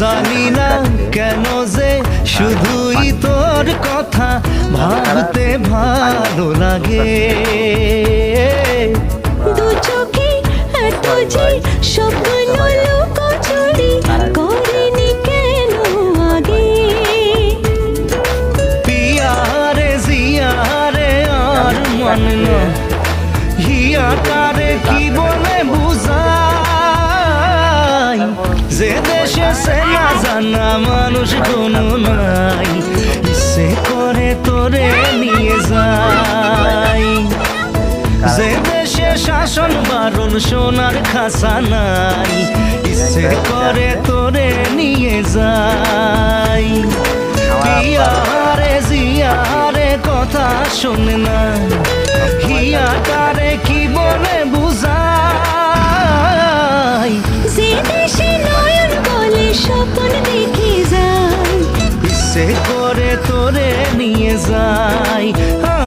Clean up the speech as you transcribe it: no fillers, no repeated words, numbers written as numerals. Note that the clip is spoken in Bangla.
জানি না কেন যে শুধুই তোর কথা ভাবতে ভালো লাগে। দু চোখে এত যে স্বপ্ন লুকোচুরি করিনি কেন আগে। পিয়ারে জিয়ারে আর মন না হিয়া কারে কি বলে বুঝাই, যে দেশে সে না জানা মানুষ কোনো নাই, ইচ্ছে করে তোরে নিয়ে যাই। যে দেশে শাসন বারণ সোনার খাসা নাই, ইচ্ছে করে তোরে নিয়ে যাই। পিয়ারে জিয়ারে কথা শোনে না হিয়া কারে কি বলে বুঝাই, যে দেশে নয়ন বলে স্বপ্ন দেখে যায়, ইচ্ছে করে তোরে নিয়ে যাই।